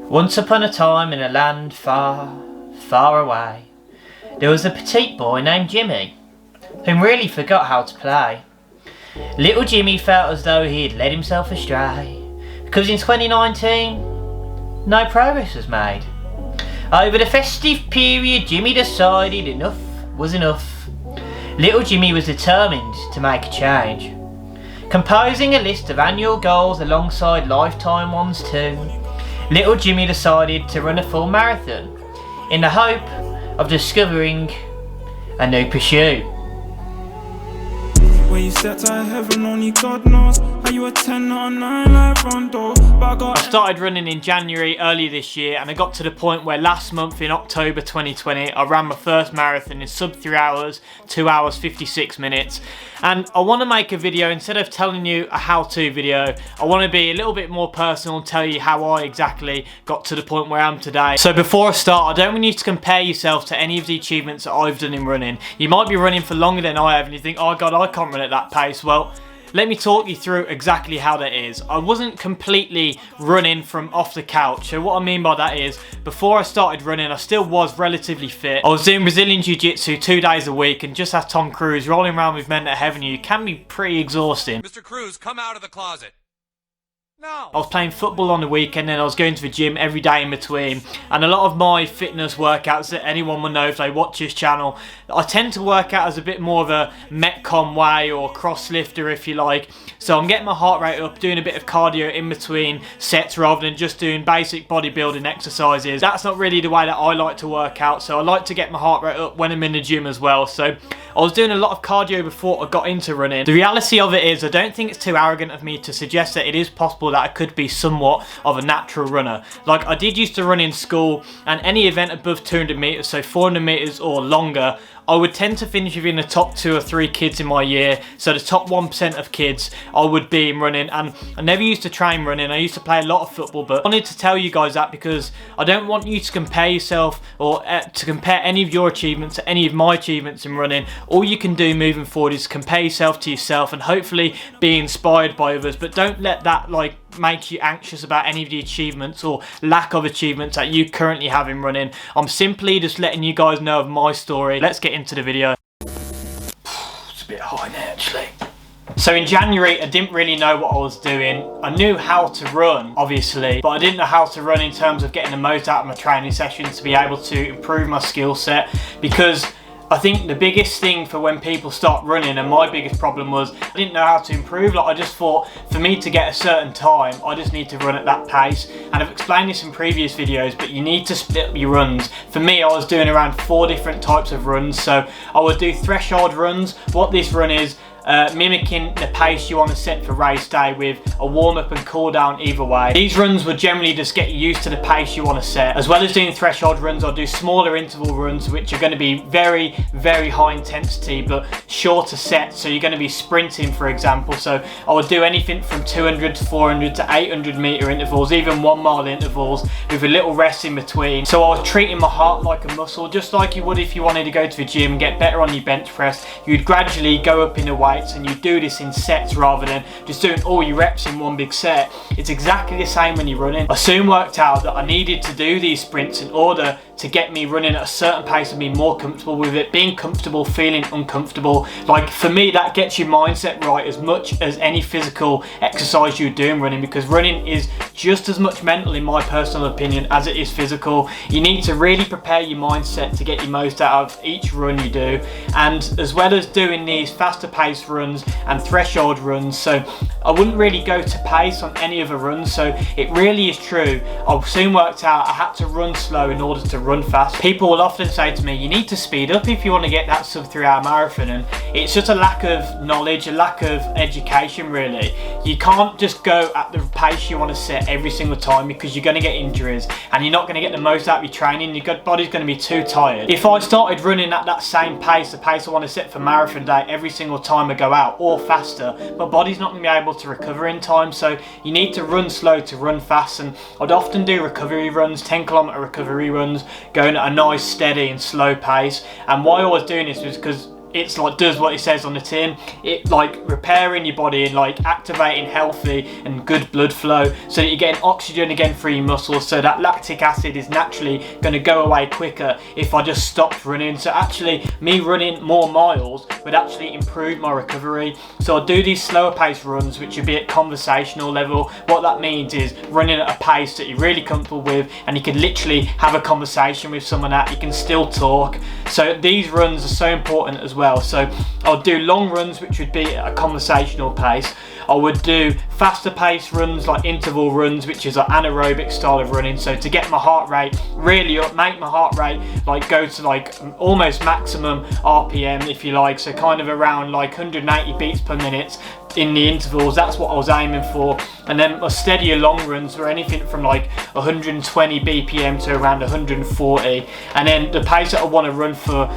Once upon a time in a land far, far away, there was a petite boy named Jimmy, who really forgot how to play. Little Jimmy felt as though he had led himself astray, because in 2019, no progress was made. Over the festive period, Jimmy decided enough was enough. Little Jimmy was determined to make a change, composing a list of annual goals alongside lifetime ones too. Little Jimmy decided to run a full marathon in the hope of discovering a new pursuit. Where you stepped out of heaven, only God knows how you a 10 not a 9 like Rondo. I started running in January earlier this year, and I got to the point where last month in October 2020 I ran my first marathon in sub 3 hours, 2 hours 56 minutes. And I want to make a video, instead of telling you a how-to video, I want to be a little bit more personal and tell you how I exactly got to the point where I am today. So before I start, I don't want you to compare yourself to any of the achievements that I've done in running. You might be running for longer than I have and you think, oh god, I can't run at that pace. Well, let me talk you through exactly how that is. I wasn't completely running from off the couch. So what I mean by that is, before I started running, I still was relatively fit. I was doing Brazilian Jiu-Jitsu 2 days a week, and just as Tom Cruise, rolling around with men that heaven you can be pretty exhausting. Mr. Cruise, come out of the closet. No. I was playing football on the weekend, and I was going to the gym every day in between. And a lot of my fitness workouts that anyone will know if they watch this channel, I tend to work out as a bit more of a Metcon way, or cross lifter if you like. So I'm getting my heart rate up, doing a bit of cardio in between sets rather than just doing basic bodybuilding exercises. That's not really the way that I like to work out, so I like to get my heart rate up when I'm in the gym as well. So I was doing a lot of cardio before I got into running. The reality of it is, I don't think it's too arrogant of me to suggest that it is possible that I could be somewhat of a natural runner. Like, I did used to run in school, and any event above 200 meters, so 400 meters or longer, I would tend to finish within the top 2 or 3 kids in my year. So the top 1% of kids I would be in running. And I never used to train running. I used to play a lot of football, but I wanted to tell you guys that because I don't want you to compare yourself or to compare any of your achievements to any of my achievements in running. All you can do moving forward is compare yourself to yourself and hopefully be inspired by others. But don't let that make you anxious about any of the achievements or lack of achievements that you currently have in running. I'm simply just letting you guys know of my story. Let's get into the video. It's a bit high now actually. So in January, I didn't really know what I was doing. I knew how to run, obviously, but I didn't know how to run in terms of getting the most out of my training sessions to be able to improve my skill set, because I think the biggest thing for when people start running, and my biggest problem was, I didn't know how to improve. Like, I just thought for me to get a certain time, I just need to run at that pace. And I've explained this in previous videos, but you need to split up your runs. For me, I was doing around 4 different types of runs. So I would do threshold runs. What this run is, mimicking the pace you want to set for race day with a warm-up and cool-down either way. These runs would generally just get you used to the pace you want to set. As well as doing threshold runs, I'll do smaller interval runs, which are going to be very, very high intensity but shorter sets. So you're going to be sprinting, for example. So I would do anything from 200 to 400 to 800 meter intervals, even 1 mile intervals with a little rest in between. So I was treating my heart like a muscle, just like you would if you wanted to go to the gym and get better on your bench press. You'd gradually go up in the weight, and you do this in sets rather than just doing all your reps in one big set. It's exactly the same when you're running. I soon worked out that I needed to do these sprints in order to get me running at a certain pace and be more comfortable with it. Being comfortable, feeling uncomfortable. Like, for me, that gets your mindset right as much as any physical exercise you're doing running, because running is just as much mental, in my personal opinion, as it is physical. You need to really prepare your mindset to get your most out of each run you do. And as well as doing these faster paced runs and threshold runs, so I wouldn't really go to pace on any other runs. So it really is true, I soon worked out I had to run slow in order to run fast. People will often say to me, you need to speed up if you want to get that sub 3 hour marathon, and it's just a lack of knowledge, a lack of education really. You can't just go at the pace you want to set every single time, because you're going to get injuries and you're not going to get the most out of your training. Your body's going to be too tired. If I started running at that same pace, the pace I want to set for marathon day every single time I go out, or faster, my body's not going to be able to recover in time. So you need to run slow to run fast, and I'd often do recovery runs, 10-kilometer recovery runs, going at a nice steady and slow pace. And why I was doing this was because it's like does what it says on the tin. It like repairing your body and like activating healthy and good blood flow, so that you're getting oxygen again through your muscles, so that lactic acid is naturally going to go away quicker if I just stopped running. So actually me running more miles would actually improve my recovery. So I do these slower pace runs, which would be at conversational level. What that means is running at a pace that you're really comfortable with, and you can literally have a conversation with someone that you can still talk. So these runs are so important as well. So I'll do long runs, which would be at a conversational pace. I would do faster pace runs, like interval runs, which is an anaerobic style of running. So to get my heart rate really up, make my heart rate like go to like almost maximum RPM, if you like. So kind of around like 180 beats per minute in the intervals. That's what I was aiming for. And then my steadier long runs were anything from like 120 BPM to around 140. And then the pace that I want to run for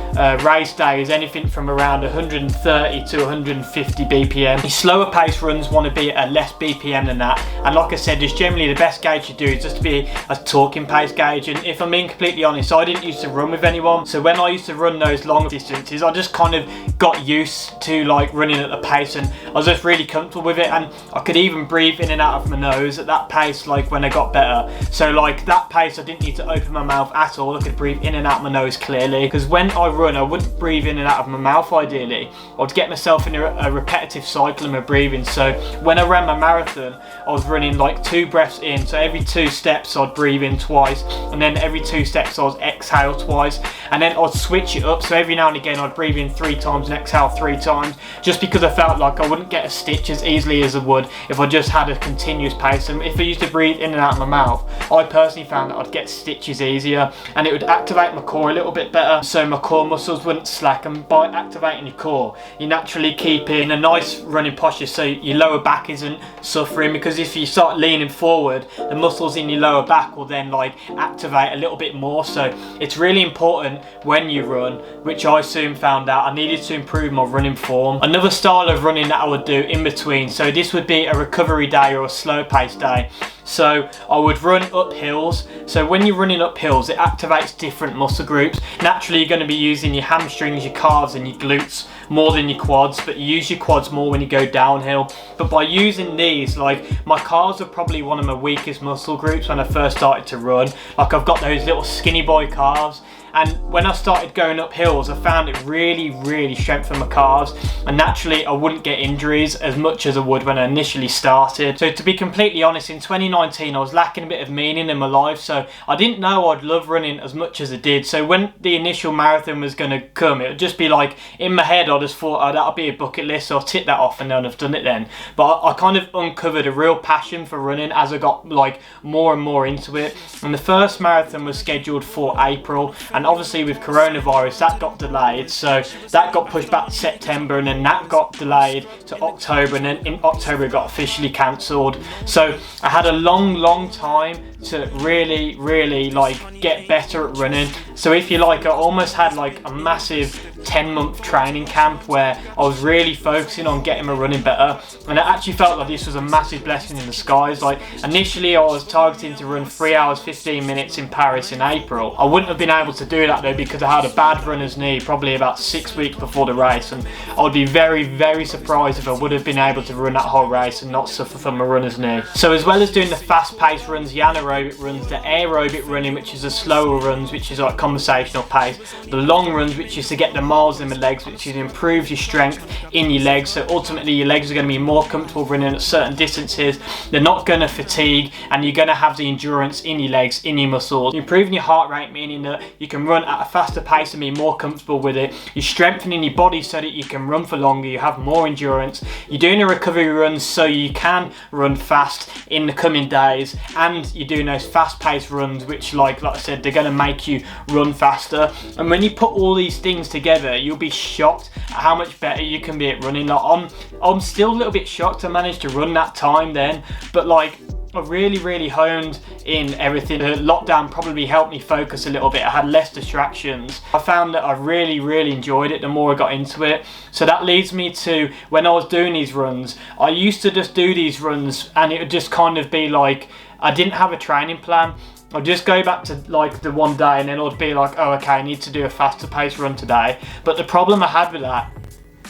race day is anything from around 130 to 150 BPM. The slower pace runs want to be at less BPM than that. And like I said, just generally the best gauge to do is just to be a talking pace gauge. And if I'm being completely honest, I didn't used to run with anyone. So when I used to run those long distances, I just kind of got used to like running at the pace, and I was just really comfortable with it. And I could even breathe in and out of my nose at that pace, like when I got better. So like that pace, I didn't need to open my mouth at all. I could breathe in and out my nose clearly, because when I run, I wouldn't breathe in and out of my mouth ideally. I'd get myself in a repetitive cycle of my breathing. So when I ran my marathon, I was running like 2 breaths in. So every 2 steps I'd breathe in twice, and then every 2 steps I would exhale twice, and then I'd switch it up. So every now and again I'd breathe in 3 times and exhale 3 times, just because I felt like I wouldn't get a stitch as easily as I would if I just had a continuous pace. And if I used to breathe in and out of my mouth, I personally found that I'd get stitches easier, and it would activate my core a little bit better, so my core muscles wouldn't slack. And by activating your core, you naturally keep in a nice running posture, so your lower back isn't suffering, because if you start leaning forward, the muscles in your lower back will then like activate a little bit more. So it's really important when you run, which I soon found out I needed to improve my running form. Another style of running that I would do in between, so this would be a recovery day or a slow pace day. So I would run up hills. So when you're running up hills, it activates different muscle groups. Naturally, you're going to be using your hamstrings, your calves and your glutes more than your quads, but you use your quads more when you go downhill. But by using these, like my calves are probably one of my weakest muscle groups when I first started to run. Like I've got those little skinny boy calves. And when I started going up hills, I found it really strengthened my calves, and naturally I wouldn't get injuries as much as I would when I initially started. So to be completely honest, in 2019 I was lacking a bit of meaning in my life, so I didn't know I'd love running as much as I did. So when the initial marathon was going to come, it would just be like in my head I just thought, oh, that'll be a bucket list, so I'll tick that off and then I've done it then. But I kind of uncovered a real passion for running as I got like more and more into it. And the first marathon was scheduled for April, and obviously with coronavirus that got delayed, so that got pushed back to September, and then that got delayed to October, and then in October it got officially cancelled. So I had a long time to really like get better at running. So if you like, I almost had like a massive 10-month training camp where I was really focusing on getting my running better, and I actually felt like this was a massive blessing in disguise. Like initially I was targeting to run 3 hours 15 minutes in Paris in April. I wouldn't have been able to do that though, because I had a bad runner's knee probably about 6 weeks before the race, and I'd be very surprised if I would have been able to run that whole race and not suffer from my runner's knee. So as well as doing the fast-paced runs, the anaerobic runs, the aerobic running, which is the slower runs, which is like conversational pace, the long runs, which is to get the miles in the legs, which is improves your strength in your legs. So ultimately your legs are going to be more comfortable running at certain distances, they're not going to fatigue, and you're going to have the endurance in your legs, in your muscles. You're improving your heart rate, meaning that you can run at a faster pace and be more comfortable with it. You're strengthening your body so that you can run for longer, you have more endurance. You're doing a recovery run so you can run fast in the coming days, and you're doing those fast-paced runs, which like I said, they're going to make you run faster. And when you put all these things together, you'll be shocked at how much better you can be at running. Like I'm still a little bit shocked I managed to run that time then, but like I really honed in everything. The lockdown probably helped me focus a little bit. I had less distractions. I found that I really enjoyed it the more I got into it. So that leads me to when I was doing these runs, I used to just do these runs and it would just kind of be like I didn't have a training plan. I'd just go back to like the one day and then I'd be like, oh okay, I need to do a faster pace run today. But the problem I had with that,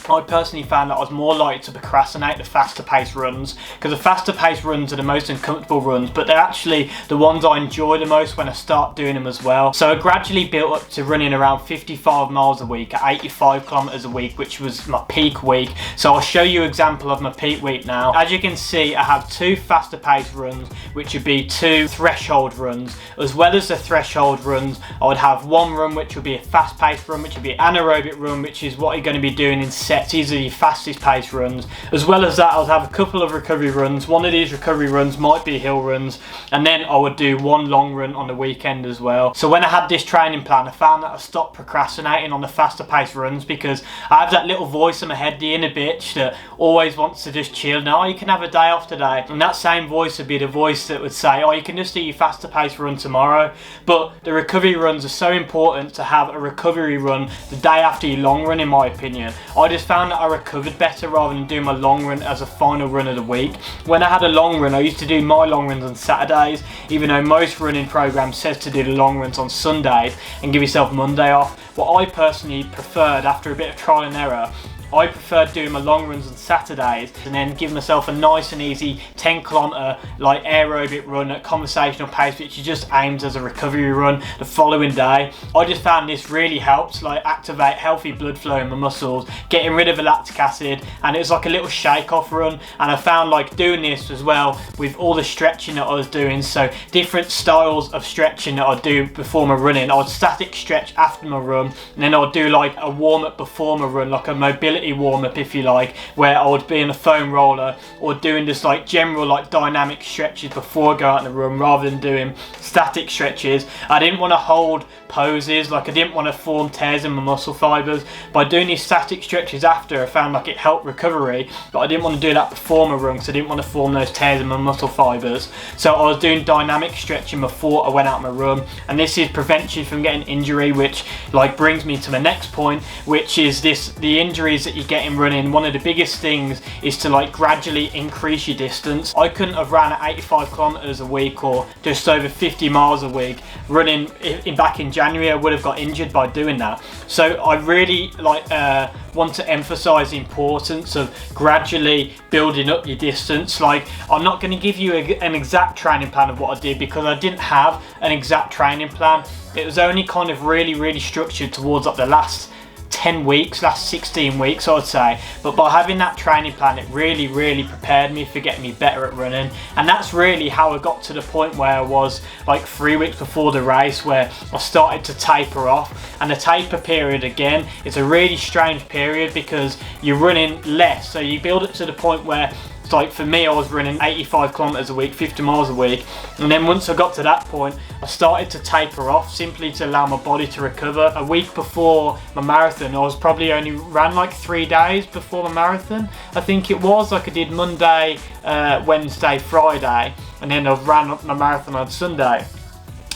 I personally found that I was more likely to procrastinate the faster paced runs, because the faster paced runs are the most uncomfortable runs, but they're actually the ones I enjoy the most when I start doing them as well. So I gradually built up to running around 55 miles a week at 85 kilometers a week, which was my peak week. So I'll show you an example of my peak week now. As you can see, I have 2 faster paced runs, which would be 2 threshold runs. As well as the threshold runs, I would have 1 run which would be a fast paced run, which would be an anaerobic run, which is what you're going to be doing in sets. These are your fastest paced runs. As well as that, I'll have a couple of recovery runs. One of these recovery runs might be hill runs, and then I would do 1 long run on the weekend as well. So when I had this training plan, I found that I stopped procrastinating on the faster paced runs, because I have that little voice in my head, the inner bitch, that always wants to just chill. No, you can have a day off today. And that same voice would be the voice that would say, oh, you can just do your faster paced run tomorrow. But the recovery runs are so important to have a recovery run the day after your long run, in my opinion. I just found that I recovered better rather than doing my long run as a final run of the week. When I had a long run, I used to do my long runs on Saturdays, even though most running programs says to do the long runs on Sundays and give yourself Monday off. What I personally preferred, after a bit of trial and error, I preferred doing my long runs on Saturdays and then give myself a nice and easy 10 kilometer like aerobic run at conversational pace, which is just aimed as a recovery run the following day. I just found this really helped like activate healthy blood flow in my muscles, getting rid of the lactic acid, and it was like a little shake off run. And I found like doing this as well with all the stretching that I was doing, so different styles of stretching that I'd do before my running. I would static stretch after my run, and then I'd do like a warm up before my run, like a mobility warm up if you like, where I would be in a foam roller or doing just like general like dynamic stretches before I go out in the run rather than doing static stretches. I didn't want to hold poses, like I didn't want to form tears in my muscle fibers. By doing these static stretches after, I found like it helped recovery, but I didn't want to do that before my run because I didn't want to form those tears in my muscle fibers. So I was doing dynamic stretching before I went out my run, and this is prevents you from getting injury, which like brings me to my next point, which is the injuries that you get in running. One of the biggest things is to like gradually increase your distance. I couldn't have ran at 85 kilometers a week or just over 50 miles a week running back in January. I would have got injured by doing that. So I really want to emphasize the importance of gradually building up your distance. Like, I'm not going to give you an exact training plan of what I did because I didn't have an exact training plan. It was only kind of really structured towards like the last 10 weeks, last 16 weeks I would say. But by having that training plan, it really prepared me for getting me better at running. And that's really how I got to the point where I was like 3 weeks before the race, where I started to taper off. And the taper period, again, is a really strange period because you're running less, so you build it to the point where like for me, I was running 85 kilometers a week, 50 miles a week, and then once I got to that point, I started to taper off simply to allow my body to recover. A week before my marathon, I was probably only ran like 3 days before my marathon, I think it was. Like I did Monday, Wednesday, Friday, and then I ran my marathon on Sunday.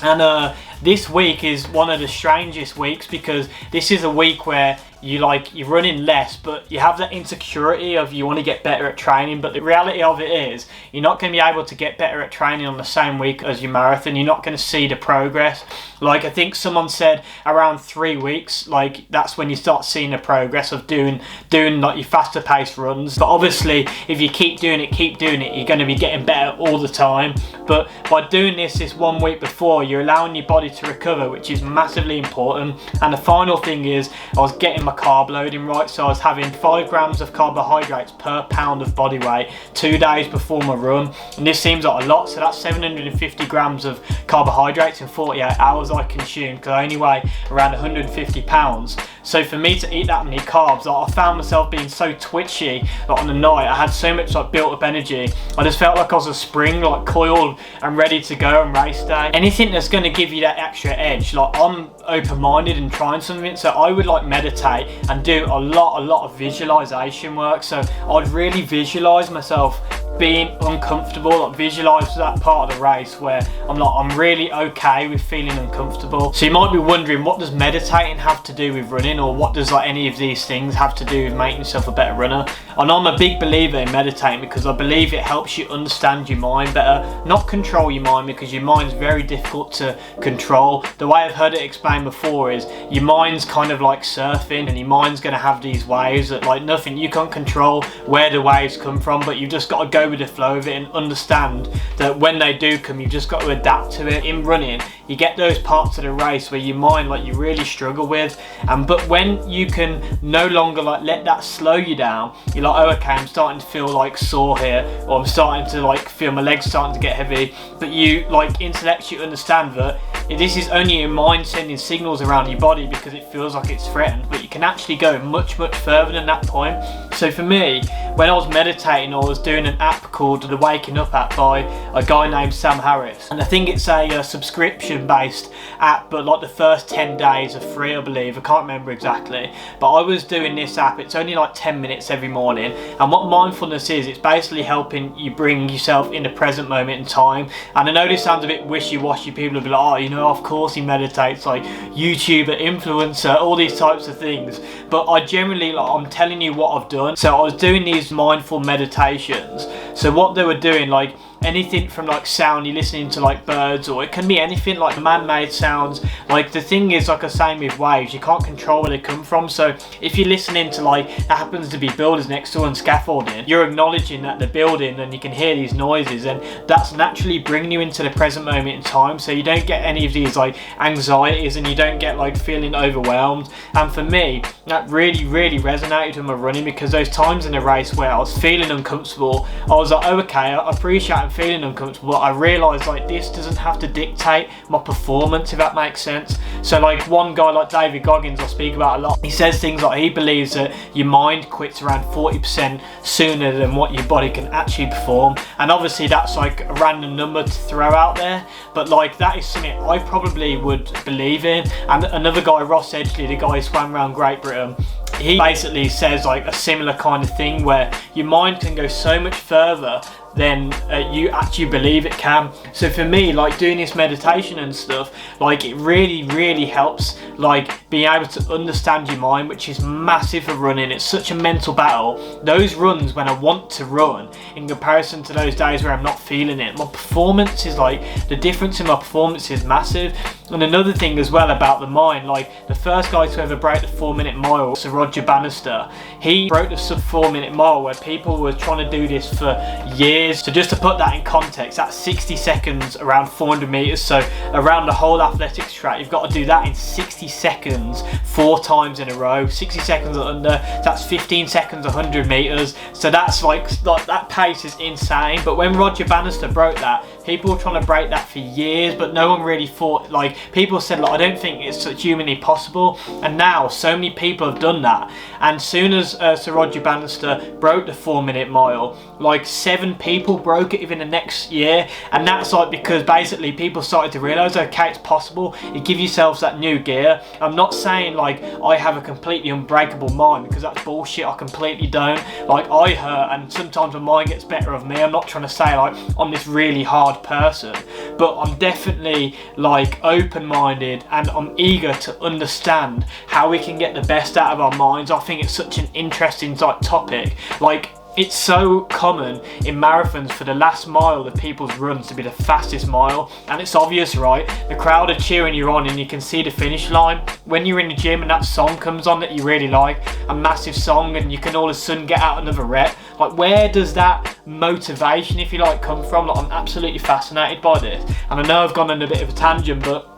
And this week is one of the strangest weeks because this is a week where you're running less, but you have that insecurity of you want to get better at training. But the reality of it is you're not going to be able to get better at training on the same week as your marathon. You're not going to see the progress. Like I think someone said around 3 weeks, like that's when you start seeing the progress of doing like your faster paced runs. But obviously if you keep doing it, you're going to be getting better all the time. But by doing this 1 week before, you're allowing your body to recover, which is massively important. And the final thing is I was getting my carb loading right, so I was having 5 grams of carbohydrates per pound of body weight 2 days before my run. And this seems like a lot, so that's 750 grams of carbohydrates in 48 hours I consumed, because I only weigh around 150 pounds. So for me to eat that many carbs, like, I found myself being so twitchy like on the night. I had so much like built up energy. I just felt like I was a spring, like coiled and ready to go on race day. Anything that's going to give you that extra edge, like I'm open-minded and trying something, so I would like meditate and do a lot of visualization work. So I'd really visualize myself being uncomfortable, like visualize that part of the race where I'm really okay with feeling uncomfortable. So you might be wondering, what does meditating have to do with running, or what does like any of these things have to do with making yourself a better runner? And I'm a big believer in meditating because I believe it helps you understand your mind better, not control your mind, because your mind's very difficult to control. The way I've heard it explained before is your mind's kind of like surfing, and your mind's going to have these waves that like nothing, you can't control where the waves come from, but you've just got to go with the flow of it and understand that when they do come, you've just got to adapt to it. In running, you get those parts of the race where your mind like you really struggle with, but when you can no longer like let that slow you down, you're like, oh okay, I'm starting to feel like sore here, or I'm starting to like feel my legs starting to get heavy, but you like intellectually understand that this is only your mind sending signals around your body because it feels like it's threatened, but you can actually go much further than that point. So for me, when I was meditating, I was doing an app called the Waking Up app by a guy named Sam Harris, and I think it's a subscription based app, but like the first 10 days are free, I believe. I can't remember exactly, but I was doing this app. It's only like 10 minutes every morning, and what mindfulness is, it's basically helping you bring yourself in the present moment in time. And I know this sounds a bit wishy-washy, people will be like, oh, you know, of course he meditates, like YouTuber, influencer, all these types of things, but I generally, like, I'm telling you what I've done. So I was doing these mindful meditations. So what they were doing, like anything from like sound, you're listening to like birds, or it can be anything like man-made sounds. Like the thing is, like I was saying with waves, you can't control where they come from. So if you're listening to like, there happens to be builders next door and scaffolding, you're acknowledging that they're building and you can hear these noises, and that's naturally bringing you into the present moment in time, so you don't get any of these like anxieties, and you don't get like feeling overwhelmed. And for me, that really resonated with my running, because those times in the race where I was feeling uncomfortable, I was like, oh okay, I appreciate I'm feeling uncomfortable, but I realised like this doesn't have to dictate my performance, if that makes sense. So like one guy like David Goggins, I speak about a lot, he says things like he believes that your mind quits around 40% sooner than what your body can actually perform. And obviously that's like a random number to throw out there, but like that is something I probably would believe in. And another guy, Ross Edgley, the guy who swam around Great Britain, he basically says like a similar kind of thing, where your mind can go so much further than you actually believe it can. So for me, like doing this meditation and stuff, like it really helps like being able to understand your mind, which is massive for running. It's such a mental battle. Those runs when I want to run, in comparison to those days where I'm not feeling it, my performance is like, the difference in my performance is massive. And another thing as well about the mind, like the first guy to ever break the 4-minute mile, Sir Roger Bannister, he broke the sub 4-minute mile, where people were trying to do this for years. So just to put that in context, that's 60 seconds around 400 meters. So around the whole athletics track, you've got to do that in 60 seconds 4 times in a row. 60 seconds under, that's 15 seconds 100 meters. So that's like that pace is insane. But when Roger Bannister broke that, people were trying to break that for years, but no one really thought, like people said, like, I don't think it's humanly possible. And now so many people have done that, and soon as Sir Roger Bannister broke the 4-minute mile, like 7 people broke it within the next year. And that's like because basically people started to realise, okay, it's possible. You give yourselves that new gear. I'm not saying like I have a completely unbreakable mind, because that's bullshit. I completely don't. Like I hurt, and sometimes my mind gets better of me. I'm not trying to say like I'm this really hard person, but I'm definitely like open-minded, and I'm eager to understand how we can get the best out of our minds. I think it's such an interesting like topic. Like it's so common in marathons for the last mile of people's runs to be the fastest mile, and it's obvious, right? The crowd are cheering you on and you can see the finish line. When you're in the gym and that song comes on that you really like, a massive song, and you can all of a sudden get out another rep, like where does that motivation, if you like, come from? Like I'm absolutely fascinated by this, and I know I've gone on a bit of a tangent, but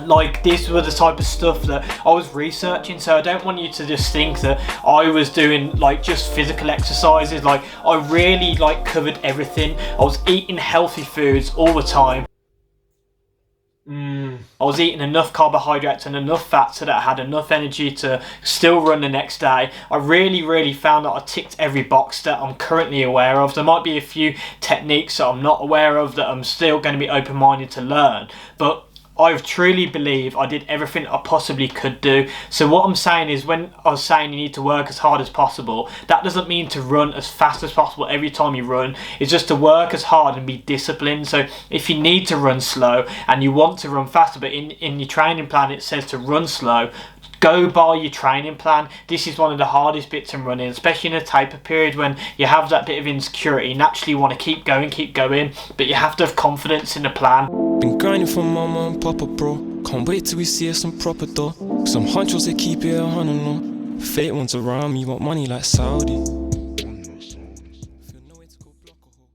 like this was the type of stuff that I was researching. So I don't want you to just think that I was doing like just physical exercises. Like I really like covered everything. I was eating healthy foods all the time. I was eating enough carbohydrates and enough fat so that I had enough energy to still run the next day. I really found that I ticked every box that I'm currently aware of. There might be a few techniques that I'm not aware of that I'm still going to be open-minded to learn, but I truly believe I did everything I possibly could do. So what I'm saying is, when I was saying you need to work as hard as possible, that doesn't mean to run as fast as possible every time you run. It's just to work as hard and be disciplined. So if you need to run slow and you want to run faster, but in your training plan it says to run slow, go by your training plan. This is one of the hardest bits in running, especially in a taper period when you have that bit of insecurity. Naturally you want to keep going, but you have to have confidence in the plan. Been grinding for mama and papa, bro. Can't wait till we see us some proper dough. Some hunchos, they keep it 100, no. Fake ones around me want money like Saudi.